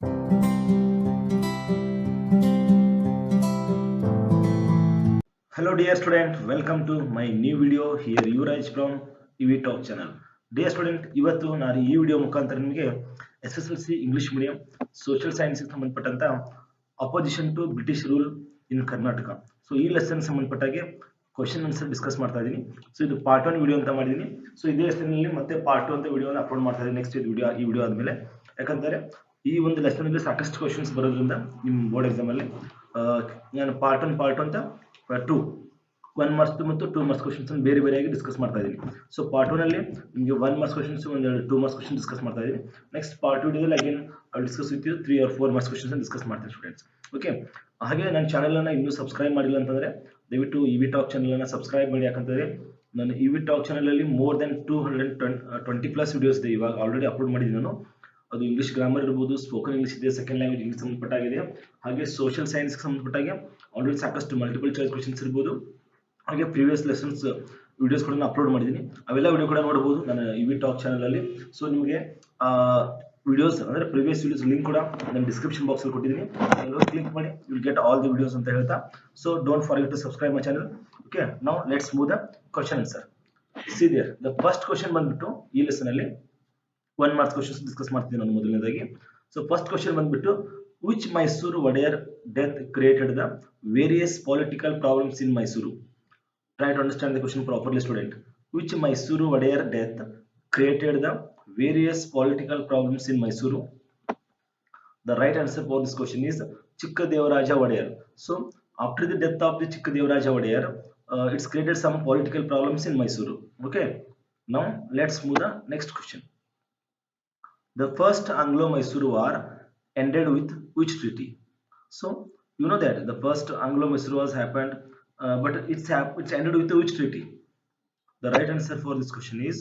Hello dear student, welcome to my new video here Yuvraj from EV Talk channel. Dear student, ಇವತ್ತು ನಾನು ಈ video ಮುಖಾಂತರ ನಿಮಗೆ SSLC English medium social science ಗೆ ಸಂಬಂಧಪಟ್ಟಂತ opposition to British rule in Karnataka. So ಈ lesson ಸಂಬಂಧಪಟ್ಟಾಗೆ question answer discuss ಮಾಡ್ತಾ ಇದ್ದೀನಿ. ಸೊ ಇದು ಪಾರ್ಟ್ 1 ವಿಡಿಯೋ ಅಂತ ಮಾಡಿದ್ದೀನಿ. ಸೊ ಇದೇ ಲೆಸನ್ ನಲ್ಲಿ ಮತ್ತೆ ಪಾರ್ಟ್ 2 ಅಂತ ವಿಡಿಯೋನ ಅಪ್ಲೋಡ್ ಮಾಡ್ತಾ ಇದ್ದೀನಿ ನೆಕ್ಸ್ಟ್ ಈ ವಿಡಿಯೋ ಆದ್ಮೇಲೆ. ಯಾಕಂದ್ರೆ ಈ ಒಂದು ಲೆಸನ್ ಅಲ್ಲಿ ಸಾಕಷ್ಟು ಕ್ವೆಶ್ಚನ್ಸ್ ಬರೋದ್ರಿಂದ ನಿಮ್ಮ ಬೋರ್ಡ್ ಎಕ್ಸಾಮ್ ಅಲ್ಲಿ ನಾನು ಪಾರ್ಟ್ 1 ಅಂತ 2 1 ಮಾರ್ಕ್ಸ್ ಮತ್ತು 2 ಮಾರ್ಕ್ಸ್ ಕ್ವೆಶ್ಚನ್ಸ್ ಅನ್ನು ಬೇರೆ ಬೇರೆಯಾಗಿ ಡಿಸ್ಕಸ್ ಮಾಡ್ತಾ ಇದ್ದೀನಿ. ಸೊ ಪಾರ್ಟ್ 1 ಅಲ್ಲಿ ನಿಮಗೆ 1 ಮಾರ್ಕ್ಸ್ ಕ್ವೆಶ್ಚನ್ಸ್ ಒಂದು 2 ಮಾರ್ಕ್ಸ್ ಕ್ವೆಶ್ಚನ್ ಡಿಸ್ಕಸ್ ಮಾಡ್ತಾ ಇದ್ದೀನಿ. ನೆಕ್ಸ್ಟ್ ಪಾರ್ಟ್ 2 ವಿಡಿಯೋದಲ್ಲಿ again discuss with you 3 or 4 marks questions ಅನ್ನು ಡಿಸ್ಕಸ್ ಮಾಡ್ತೀನಿ ಸ್ಟೂಡೆಂಟ್ಸ್. ಓಕೆ, ಹಾಗೆ ನನ್ನ ಚಾನೆಲ್ ಅನ್ನು ಇನ್ನೂ ಸಬ್ಸ್ಕ್ರೈಬ್ ಮಾಡಿಲ್ಲ ಅಂತಂದ್ರೆ ದಯವಿಟ್ಟು ಇವಿ ಟಾಕ್ ಚಾನೆಲ್ ಅನ್ನು ಸಬ್ಸ್ಕ್ರೈಬ್ ಮಾಡಿ. ಯಾಕಂತಂದ್ರೆ ನಾನು ಇವಿ ಟಾಕ್ ಚಾನೆಲ್ ಅಲ್ಲಿ ಮೋರ್ ದೆನ್ 220+ ವಿಡಿಯೋಸ್ ಇದೆ ಇವಾಗ ಆಲ್ರೆಡಿ ಅಪ್ಲೋಡ್ ಮಾಡಿದ್ದೀನಿ ನಾನು. ಅದು ಇಂಗ್ಲಿಷ್ ಗ್ರಾಮರ್ ಇರಬಹುದು, ಸ್ಪೋಕನ್ ಇಂಗ್ಲಿಷ್ ಇದೆ, ಸೆಕೆಂಡ್ ಲ್ಯಾಂಗ್ವೇಜ್ ಇಂಗ್ಲಿಷ್ ಸಂಬಂಧಪಟ್ಟಾಗಿದೆ, ಹಾಗೆ ಸೋಷಿಯಲ್ ಸೈನ್ಸ್ ಸಂಬಂಧಪಟ್ಟಾಗೆ ಆಲ್ರೆಡಿ ಸಾಕಷ್ಟು ಮಲ್ಟಿಪಲ್ ಚಾಯ್ಸ್ ಕ್ವೆಶ್ಚನ್ಸ್ ಇರಬಹುದು. ಹಾಗೆ ಪ್ರೀವಿಯಸ್ ಲೆಸನ್ಸ್ ವಿಡಿಯೋಸ್ ಕೂಡ ಅಪ್ಲೋಡ್ ಮಾಡಿದ್ದೀನಿ. ಅವೆಲ್ಲ ವಿಡಿಯೋ ಕೂಡ ನೋಡಬಹುದು ನಾನು ಇವಿ ಟಾಕ್ ಚಾನಲ್ ಅಲ್ಲಿ. ಸೊ ನಿಮಗೆ ವಿಡಿಯೋಸ್ ಅಂದ್ರೆ ಪ್ರೀವಿಯಸ್ ವಿಡಿಯೋಸ್ ಲಿಂಕ್ ಕೂಡ ನಾನು ಡಿಸ್ಕ್ರಿಪ್ಷನ್ ಬಾಕ್ಸ್ ಅಲ್ಲಿ ಕೊಟ್ಟಿದ್ದೀನಿ, ಕ್ಲಿಕ್ ಮಾಡಿ you will get all the videos ಅಂತ ಹೇಳ್ತಾ. So don't forget to subscribe my channel. Okay, now let's move the question answer. See there the first question ಬಂದ್ಬಿಟ್ಟು ಈ lesson ಅಲ್ಲಿ 1 ಮಾರ್ಕ್ಸ್ ಕ್ವೆಶ್ಚನ್ಸ್ ಡಿಸ್ಕಸ್ ಮಾಡ್ತೀನಿ ನಾನು ಮೊದಲನೇದಾಗಿ. ಸೊ ಫಸ್ಟ್ ಕ್ವೆಶ್ಚನ್ ಬಂದ್ಬಿಟ್ಟು which Mysuru Wodeyar death created the various political problems in Mysuru. Try to understand the question properly, student. Which Mysuru Wadayar death created the various political problems in Mysuru? The right answer for this question is Chikkadevaraja Wadayar. So after the death of the Chikkadevaraja Wadayar, it's created some political problems in Mysuru. Okay, now let's move the next question. The first Anglo-Mysuru War ended with which treaty? So you know that the first Anglo-Mysuru War happened, but it's ended with which treaty? The right answer for this question is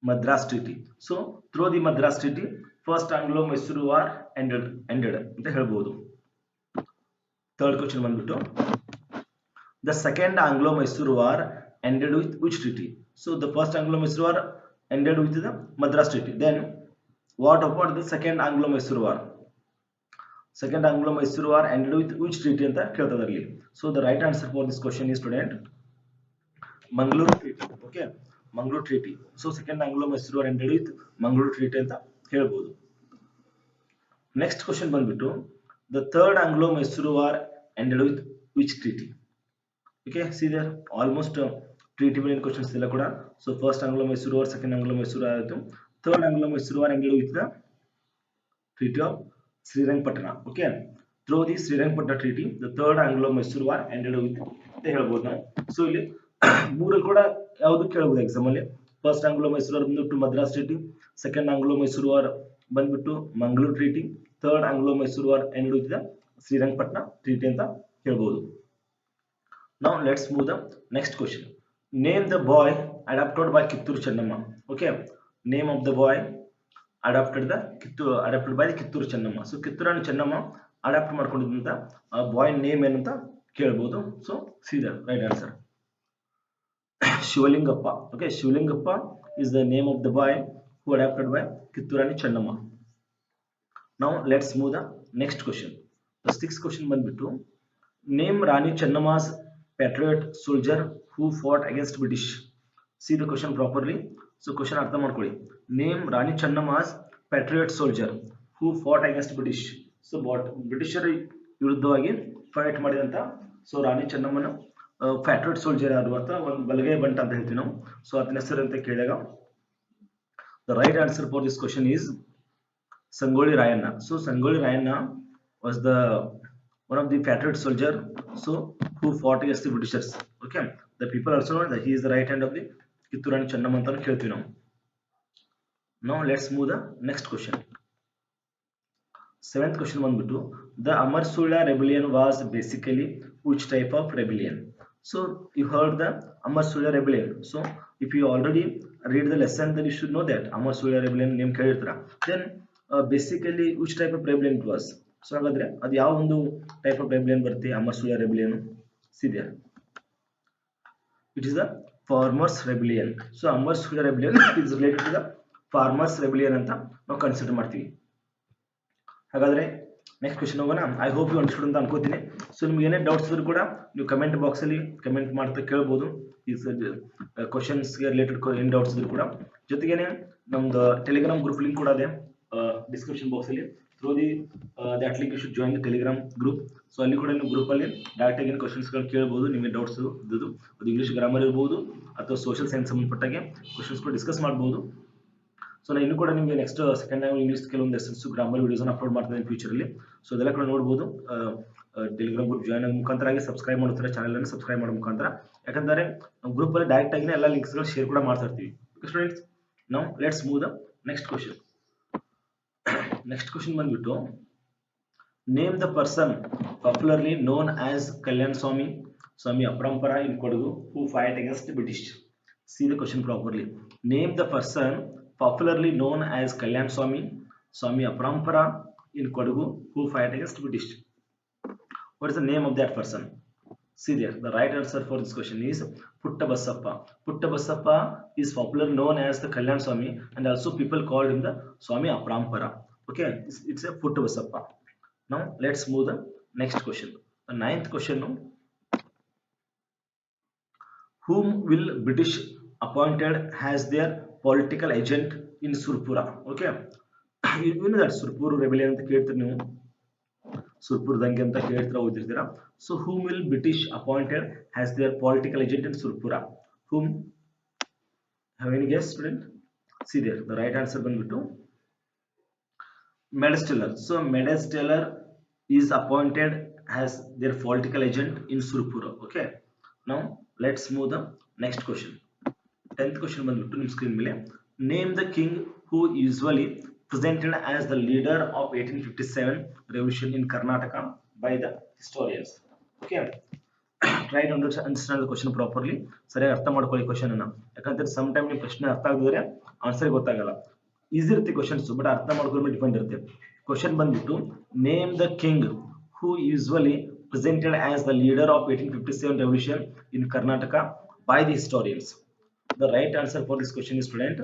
Madras Treaty. So through the Madras Treaty, first Anglo-Mysuru War ended ಅಂತ ಹೇಳ್ಬೋದು. Third question ಬಂದ್ಬಿಟ್ಟು the second Anglo-Mysuru War ended with which treaty? So the first Anglo-Mysuru War ended with the Madras Treaty. Then what about the second Anglo-Mysuru War? Second Anglo-Mysuru War ended with which treaty ಅಂತ ಕೇಳ್ತದೆ ಅಲ್ಲಿ. So the right answer for this question is student Mangalore Treaty. Okay, Mangalore Treaty. So second Anglo-Mysuru War ended with Mangalore Treaty ಅಂತ ಹೇಳ್ಬೋದು. Next question ಬಂದ್ಬಿಟ್ಟು the third Anglo-Mysuru War ended with which treaty? Okay, see there almost treaty related questions ಎಲ್ಲ ಕೂಡ. So first Anglo-Mysuru War, second Anglo-Mysuru War ಆಯಿತು. Third Anglo-Mysuru War ended with the Treaty of Srirangapatna. Okay, through the Srirangapatna Treaty, the third Anglo-Mysuru War ended with ಅಂತ ಹೇಳ್ಬೋದು ನಾವು. So ಇಲ್ಲಿ ಮೂರಲ್ಲಿ ಕೂಡ ಯಾವುದು ಕೇಳಬಹುದು ಎಕ್ಸಾಮ್ ಅಲ್ಲಿ. ಫಸ್ಟ್ Anglo-Mysuru War ಬಂದ್ಬಿಟ್ಟು Madras treaty, second Anglo-Mysuru War ಬಂದ್ಬಿಟ್ಟು Mangaluru treaty, third Anglo-Mysuru War ended with the Srirangapatna treaty ಅಂತ ಹೇಳ್ಬೋದು. Now let's move the next question. Name the boy adopted by Kitturu Chennamma. Okay, name of the boy adopted by the Kittur Chennamma. So Kitturani Chennamma adopt ಮಾಡ್ಕೊಂಡಿದ್ದಂತ ಆ boy name ಏನಂತ ಕೇಳಬಹುದು. So see the right answer Shivalingappa. Okay, Shivalingappa is the name of the boy who adopted by Kitturani Chennamma. Now let's move the next question. The sixth question ಬಂದ್ಬಿಟ್ಟು name Rani Chennamma's patriot soldier who fought against British. See the question properly. So question ಅರ್ಥ ಮಾಡ್ಕೊಳ್ಳಿ. Name Rani Chennamma's patriot soldier who fought against British. So ಬ್ರಿಟಿಷರ ವಿರುದ್ಧವಾಗಿ fight ಮಾಡಿದಂತ so ರಾಣಿ ಚೆನ್ನಮ್ಮನ ಪ್ಯಾಟ್ರಿಯಟ್ soldier ಯಾರು ಅಂತ ಒಂದು ಬಲಗೈ ಬಂಟ ಅಂತ ಹೇಳ್ತೀವಿ ನಾವು. ಸೊ ಅದನ್ನ ಹೆಸರು ಅಂತ ಕೇಳಿದಾಗ the right answer for this question is Sangolli Rayanna. So Sangolli Rayanna was the one of the patriot soldier so who fought against the Britishers. Okay, the people also know that he is the right hand of the Kittur Rani Chennamma ಅಂತ ಕೇಳ್ತೀವಿ ನಾವು. Now let's move the next question. Seventh question ಬಂದ್ಬಿಟ್ಟು the Amar Sula rebellion was basically which type of rebellion? So you heard the Amar Sula rebellion. So if you already read the lesson, then you should know that Amar Sula rebellion name ಕೇಳಿರ್ತೀರಾ. Then basically which type of rebellion it was? So ಹಾಗಾದ್ರೆ ಅದು ಯಾವ ಒಂದು type of rebellion ಬರುತ್ತೆ Amar Sula rebellion? See there, it is the farmers rebellion. So Amar Sula rebellion is related to the farmers rebellion ಅಂತ ನಾವು consider ಮಾಡ್ತೀವಿ. ಹಾಗಾದ್ರೆ next question ಹೋಗೋಣ. ಐ ಹೋಪ್ ಯು ಅಂಡರ್ಸ್ಟುಡ್ ಅಂತ ಅನ್ಕೋತೀನಿ. ಸೊ ನಿಮ್ಗೆ ಏನೇ ಡೌಟ್ಸ್ ಇದ್ರು ಕೂಡ ನೀವು ಕಮೆಂಟ್ ಬಾಕ್ಸ್ ಅಲ್ಲಿ ಕಮೆಂಟ್ ಮಾಡ್ತಾ ಕೇಳ್ಬೋದು. ಈ ಕ್ವಶನ್ಸ್ಗೆ ರಿಲೇಟೆಡ್ ಏನು ಡೌಟ್ಸ್ ಇದ್ರು ಕೂಡ. ಜೊತೆಗೇನೆ ನಮ್ದು ಟೆಲಿಗ್ರಾಮ್ ಗ್ರೂಪ್ ಲಿಂಕ್ ಕೂಡ ಇದೆ ಡಿಸ್ಕ್ರಿಪ್ಷನ್ ಬಾಕ್ಸ್ ಅಲ್ಲಿ. Through that link you should join the Telegram group. So ಅಲ್ಲಿ ಕೂಡ ನೀವು ಗ್ರೂಪ್ ಅಲ್ಲಿ ಡೈರೆಕ್ಟ್ ಆಗಿ ಕ್ವಶನ್ಸ್ಗಳು ಕೇಳ್ಬೋದು. ನಿಮಗೆ ಡೌಟ್ಸ್ ಇದ್ದು ಅದು ಇಂಗ್ಲಿಷ್ ಗ್ರಾಮರ್ ಇರ್ಬೋದು ಅಥವಾ ಸೋಷಿಯಲ್ ಸೈನ್ಸ್ ಸಂಬಂಧಪಟ್ಟಾಗೆ ಕ್ವಶನ್ಸ್ ಕೂಡ ಡಿಸ್ಕಸ್ ಮಾಡ್ಬೋದು. ಸೊ ನಾನು ಇನ್ನು ಕೂಡ ನಿಮಗೆ ನೆಕ್ಸ್ಟ್ ಸೆಕೆಂಡ್ ಲ್ಯಾಂಗ್ವೇಜ್ ಇಂಗ್ಲಿಷ್ ಕೆಲವೊಂದು ಲೆಸನ್ಸ್ ಗ್ರಾಮರ್ ವಿಡಿಯೋಸ್ ಅಪ್ಲೋಡ್ ಮಾಡ್ತೀನಿ ಫ್ಯೂಚರ್ ಅಲ್ಲಿ. ಸೊ ಅದೆಲ್ಲ ಕೂಡ ನೋಡ್ಬೋದು. ಟೆಲಿಗ್ರಾಮ್ ಗ್ರೂಪ್ ಜಾಯ್ನ್ ಆಗೋ ಮುಖಾಂತರ ಆಗಿ ಸಬ್ಸ್ಕ್ರೈಬ್ ಮಾಡ್ತಾರೆ, ಚಾನಲ್ ಅನ್ನು ಸಬ್ಸ್ಕ್ರೈಬ್ ಮಾಡೋ ಮುಖಾಂತರ. ಯಾಕಂದ್ರೆ ನಾವು ಗ್ರೂಪ್ ಅಲ್ಲಿ ಡೈರೆಕ್ಟ್ ಆಗಿ ಎಲ್ಲ ಲಿಂಕ್ಸ್ ಗಳು ಶೇರ್ ಕೂಡ ಮಾಡ್ತಾ ಇರ್ತೀವಿ. Okay students, now let's move the next question. Next question ಬಂದ್ಬಿಟ್ಟು name the person popularly known as Kalyan Swami Aparampara in Kodagu who fight against British. See the question properly. Name the person popularly known as Kalyan Swami Aparampara in Kodagu who fight against British. What is the name of that person? See there, the right answer for this question is Puttabasappa. Puttabasappa is popularly known as the Kalyan Swami, and also people called him the Swami Aparampara. Okay, it's a Puttabasappa. Now let's move the next question. The ninth question. Whom will British appointed as their political agent in Surpura? Okay, you know that Surpur rebellion ಅಂತ ಕೇಳ್ತೀರಿ ನೀವು, ಸುರ್ಪುರ್ ದಂಗೆ ಅಂತ ಕೇಳ್ತೀರಾ, ಓದಿರ್ತೀರಾ. So whom will British appointed as their political agent in Surpura? Whom? Have any guess, student? See there, the right answer ಬಂದ್ಬಿಟ್ಟು Medesteller. So Medesteller is appointed as their political agent in Surpura. Okay, now let's move the next question. 10th question ಬಂದ್ಬಿಟ್ಟು ನಿಮ್ಮ screen ಮೇಲೆ. Name the king who usually presented as the leader of 1857 revolution in Karnataka by the historians. Okay, try to understand the question properly. ಸರಿಯಾಗಿ ಅರ್ಥ ಮಾಡ್ಕೊಳ್ಳಿ question ಅನ್ನ. ಯಾಕಂದ್ರೆ some time ನಿಮ್ಮ ಪ್ರಶ್ನೆ ಅರ್ಥ ಆಗದಿದ್ರೆ ಆನ್ಸರ್ ಗೊತ್ತಾಗಲ್ಲ. ಈಸಿ ಇರುತ್ತೆ ಕ್ವಶನ್ಸ್, ಬಟ್ ಅರ್ಥ ಮಾಡ್ಕೊಳ್ಳೋ ಡಿಪೆಂಡ್ ಇರುತ್ತೆ. ಕ್ವಶನ್ ಬಂದ್ಬಿಟ್ಟು name the king who usually presented as the leader of 1857 revolution in Karnataka by the historians. The right answer for this question is, student,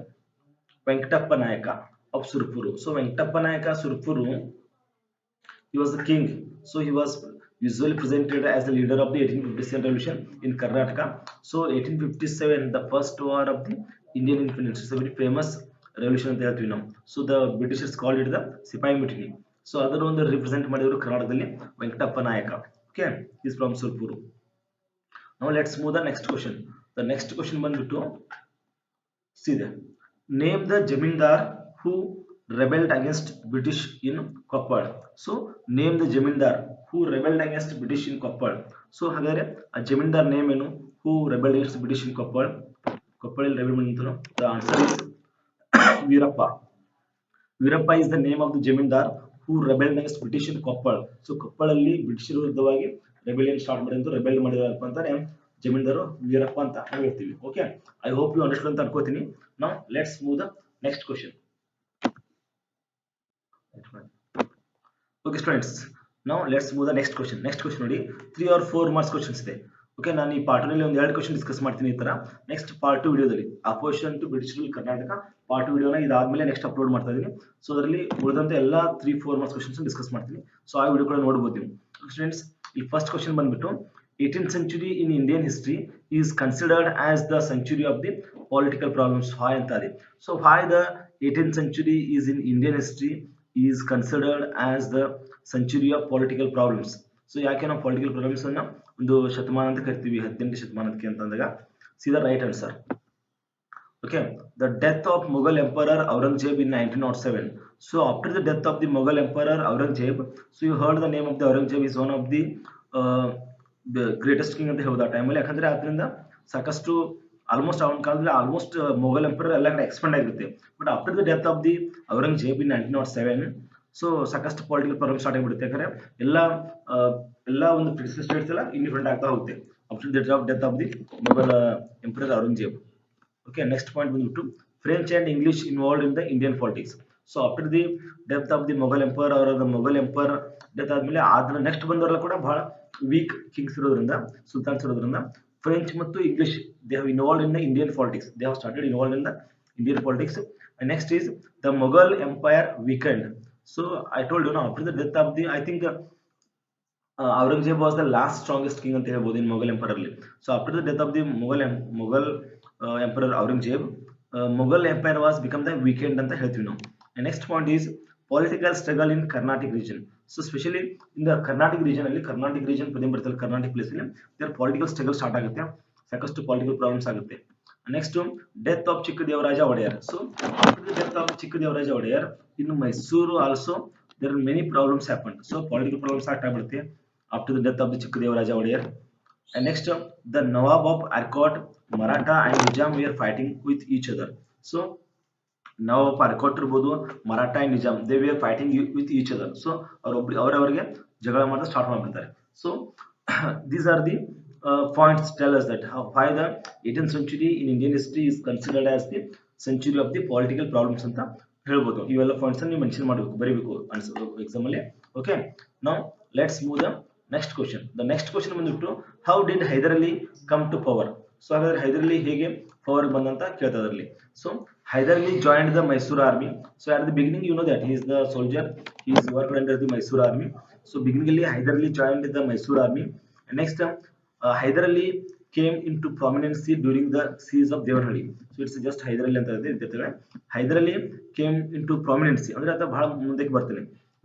Venkatappa Nayaka of Surpuru. So Venkatappa Nayaka Surpuru, he was the king. So he was usually presented as the leader of the 1857 revolution in Karnataka. So 1857, the first war of the Indian independence, is a very famous revolution ಅಂತ ಹೇಳ್ತೀವಿ ನಾವು. So the Britishers called it the Sipahi Mutiny. So ಅದರ ಒಂದು represent ಮಾಡಿದ್ರು ಕರ್ನಾಟಕದಲ್ಲಿ ವೆಂಕಟಪ್ಪ ನಾಯಕ. Okay, he is from Surpuru. Now let's move the next question. The next question ಬಂದ್ಬಿಟ್ಟು see there. Name the Jamindar who rebelled against British in Koppal. So name the Jamindar who rebelled against British in Koppal. So ಹಾಗಾದ್ರೆ ಆ zamindar name ಏನು? Who rebelled against British in Koppal? Koppal rebel ಮಾಡಿದ್ರು. The answer is Veerappa. Veerappa is the name of the Jamindar who rebelled against British in Koppal. So Koppal ಅಲ್ಲಿ ಬ್ರಿಟಿಷರ ವಿರುದ್ಧವಾಗಿ rebellion start ಮಾಡಿದ್ರು, rebel ಮಾಡಿದ್ರಪ್ಪ ಅಂತಾನೆ ಜಮೀನ್ದಾರು ವೀರಪ್ಪ ಅಂತ ಹೇಳ್ತೀವಿ. Okay, I hope you understand ಅಂತ ಅನ್ಕೋತೀನಿ. Now let's move the next question. Okay students, now let's move the next question. Next question ನೋಡಿ, 3 or 4 ಮಾರ್ಕ್ಸ್ ಕ್ವಶನ್ಸ್ ಇದೆ. ಓಕೆ, ನಾನು ಈ ಪಾರ್ಟ್ ನಲ್ಲಿ ಒಂದು 2 ಕ್ವಶನ್ ಡಿಸ್ಕಸ್ ಮಾಡ್ತೀನಿ ಈ ತರ. ನೆಕ್ಸ್ಟ್ ಪಾರ್ಟ್ 2 ವಿಡಿಯೋದಲ್ಲಿ opposition to British rule Karnataka part ವಿಡಿಯೋನ ಇದಾದ್ಮೇಲೆ ನೆಕ್ಸ್ಟ್ ಅಪ್ಲೋಡ್ ಮಾಡ್ತಾ ಇದೀನಿ. ಸೊ ಅದರಲ್ಲಿ ಉಳಿದಂತ ಎಲ್ಲ 3-4 ಮಾರ್ಕ್ಸ್ ಕ್ವಶನ್ಸ್ ಡಿಸ್ಕಸ್ ಮಾಡ್ತೀನಿ. ಸೊ ಆ ವಿಡಿಯೋ ಕೂಡ ನೋಡಬಹುದು ನೀವು. ಸ್ಟೂಡೆಂಟ್ಸ್, ಈ ಫಸ್ಟ್ ಕ್ವಶನ್ ಬಂದ್ಬಿಟ್ಟು 18th century in Indian history is considered as the century of the political problems. Why ಅಂತ ಇದೆ. So why the 18th century is in Indian history is considered as the century of political problems. So ಯಾಕೆ ನಾವು political problems ಅನ್ನ ಒಂದು ಶತಮಾನ ಅಂತ ಕರಿತೀವಿ, 18ನೇ ಶತಮಾನಕ್ಕೆ ಅಂತ ಅಂದಾಗ see the right answer. Okay, the death of Mughal Emperor Aurangzeb in 1907. So after the death of the Mughal Emperor Aurangzeb, so you heard the name of the Aurangzeb is one of the greatest king ಅಂತ ಹೇಳ್ಬೋದು ಆ ಟೈಮಲ್ಲಿ. ಯಾಕಂದ್ರೆ ಅದರಿಂದ ಸಾಕಷ್ಟು almost ಅವನ ಕಾಲದಲ್ಲಿ almost Mughal emperor ಎಲ್ಲ ಕಡೆ ಎಕ್ಸ್ಪೆಂಡ್ ಆಗಿರುತ್ತೆ. But after the death of the Aurangzeb in 1907, so ಸಾಕಷ್ಟು ಪೊಲಿಟಿಕಲ್ ಪ್ರಾಬ್ಲಮ್ ಸ್ಟಾರ್ಟ್ ಆಗಿಬಿಡುತ್ತೆ. ಯಾಕಂದ್ರೆ ಎಲ್ಲ ಒಂದು ಸ್ಟೇಟ್ಸ್ ಎಲ್ಲ ಇಂಡಿಪೆಂಡೆಂಟ್ ಆಗ್ತಾ ಹೋಗುತ್ತೆ after the death of the Mughal emperor Aurangzeb. Okay, next point ಬಂದ್ಬಿಟ್ಟು French and English involved in the Indian politics. So after the death of the Mughal emperor ಅವರ ಮೊಘಲ್ ಎಂಪರರ್ ಡೆತ್ ಆದ್ಮೇಲೆ ಅದ್ರ ನೆಕ್ಸ್ಟ್ ಬಂದವರೆಲ್ಲ ಕೂಡ ಬಹಳ ವೀಕ್ ಕಿಂಗ್ಸ್ ಇರೋದ್ರಿಂದ, ಸುಲ್ತಾನ್ಸ್ ಇರೋದ್ರಿಂದ ಫ್ರೆಂಚ್ ಮತ್ತು English they have involved in the Indian politics. They have started involved in the Indian politics. Next is the Mughal empire weekend. So I told you now, after the death of the, I think Aurangzeb was the last strongest king ಅಂತ ಹೇಳ್ಬೋದು in Mughal Empire ಅಲ್ಲಿ. So after the death of the Mughal Emperor Aurangzeb, Mughal Empire was become the weakened ಅಂತ ಹೇಳ್ತೀವಿ ನಾವು. And next point is political struggle in Carnatic region. So especially in the Carnatic region ಅಲ್ಲಿ, Carnatic region ಪದೇ ಬರ್ತಲ್ಲ, Carnatic place ಅಲ್ಲಿ their political struggle start ಆಗುತ್ತೆ, ಸಾಕಷ್ಟು political problems ಆಗುತ್ತೆ. Next, death of Chikkadevaraj Odayar. So after the death of Chikkadevaraj Odayar in Mysuru also there are many problems happened. So political problems start ಆಗುತ್ತೆ after the death of the Chikkadevaraj Odayar. And next, the Nawab of Arcot, Maratha and Nizam were fighting with each other. So Nawab of Arcot ಇರ್ಬೋದು, Maratha and Nizam, they were fighting with each other. So ಅವರವರಿಗೆ ಜಗಳ ಮಾಡೋದು start ಮಾಡ್ಬಿಡ್ತಾರೆ. So these are the points tell us that why the 18th century in Indian history is considered as the century of the political problems ಅಂತ ಹೇಳ್ಬೋದು. ಇವೆಲ್ಲ points ನೀವು mention ಮಾಡಬೇಕು, ಬರೀಬೇಕು ಎಕ್ಸಾಮ್ ಅಲ್ಲಿ. Okay, now let's move the next question. The next question ಬಂದ್ಬಿಟ್ಟು how did Hyder Ali come to power. So ಹಾಗಾದ್ರೆ ಹೈದರ್ ಅಲಿ ಹೇಗೆ ಪವರ್ ಬಂದಂತ ಕೇಳ್ತಾ ಅದರಲ್ಲಿ. So Hyder Ali joined the Mysuru army. So at the beginning you know that he is the soldier, he is worked under the Mysore army. So beginning ಅಲ್ಲಿ Hyder Ali joined the Mysuru army. Next Hyder Ali came into prominence during the siege of Devanhalli. So it's just Hyder Ali ಅಂತ ಇದೆ. Hyder Ali came into prominence ಅಂದ್ರೆ ಆತ ಬಹಳ ಮುಂದಕ್ಕೆ ಬರ್ತಾನೆ,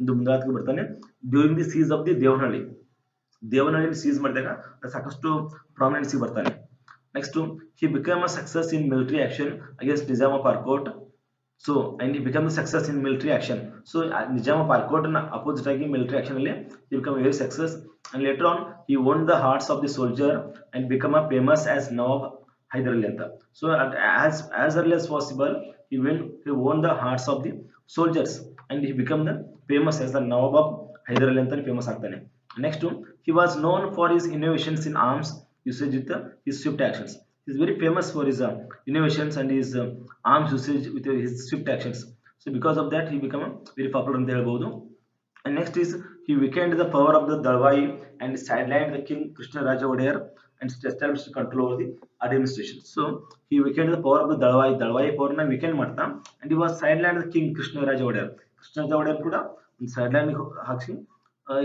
ಮುಂದಾದಕ್ಕೆ ಬರ್ತಾನೆ during the siege of the Devanahalli. Devanahalli siege ಮಾಡಿದಾಗ ಸಾಕಷ್ಟು ಪ್ರಾಮಿನೆನ್ಸಿ ಬರ್ತಾನೆ. Next, he became a success in military action against Nizam of Arcot. So and he became a success in military action. So Nizam of Arcot na opposite agi military action ಅಲ್ಲಿ he became a very success, and later on he won the hearts of the soldier and become a famous as Nawab Hyder Ali anta. So as early as possible he won the hearts of the soldiers and he become the famous as the Nawab of Hyder Ali anta famous ಆಗ್ತಾನೆ. Next, he was known for his innovations in arms usage with his swift actions. He is very famous for his innovations and his arms usage with his swift actions. So because of that he become very popular ಅಂತ ಹೇಳ್ಬೋದು. And next is he weakened the power of the Dalwai and sidelined the king Krishnaraja Odayar and established control over the administration. So he weakened the power of the Dalwai power na weaken ಮಾಡ್ತಾ and he was sidelined the king Krishnaraja Odayar. Krishnaraja Odayar ಕೂಡ ಒಂದು sideline hockey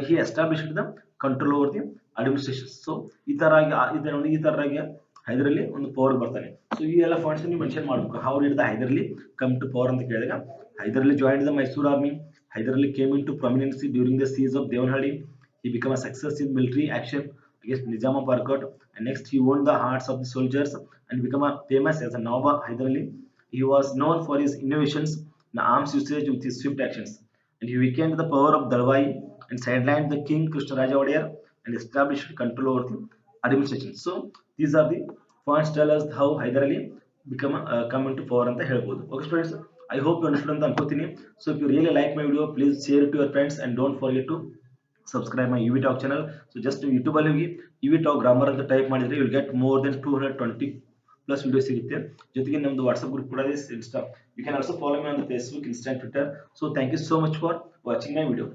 he established the control over the administration. So ಈ ತರವಾಗಿ ಹೈದರ್ ಅಲಿ ಒಂದು power ಬರ್ತಾನೆ. So ಈ ಎಲ್ಲ points ನೀವು mention ಮಾಡಬೇಕು. How did the Hyder Ali come to power ಅಂತ ಕೇಳಿದಾಗ Hyder Ali joined the Mysuru army. Hyder Ali came into prominence during the siege of Devanhalli. He became a success in military action against Nizam of Arcot, and next he won the hearts of the soldiers and became a famous as a Nawab Hyder Ali. He was known for his innovations in arms usage with his swift actions, and he weakened the power of Dalwai and sidelined the king Krishnaraja Odayar and established control over the administration. So these are the points tell us how Hyder Ali become come into power ಅಂತ ಹೇಳ್ಬೋದು. Okay students, I hope you understood ಅಂತ ಅನ್ಕೋತೀನಿ. So if you really like my video, please share it to your friends and don't forget to subscribe my UV Talk channel. So just YouTube ಅಲ್ಲಿ ಹೋಗಿ UV Talk grammar ಅಂತ type ಮಾಡಿದ್ರೆ you will get more than 220 plus videos ಸಿಗುತ್ತೆ. ಜೊತೆಗೆ ನಮ್ಮದು WhatsApp group ಕೂಡ ಇದೆ, Insta. You can also follow me on the Facebook, Insta and Twitter. So thank you so much for watching my video.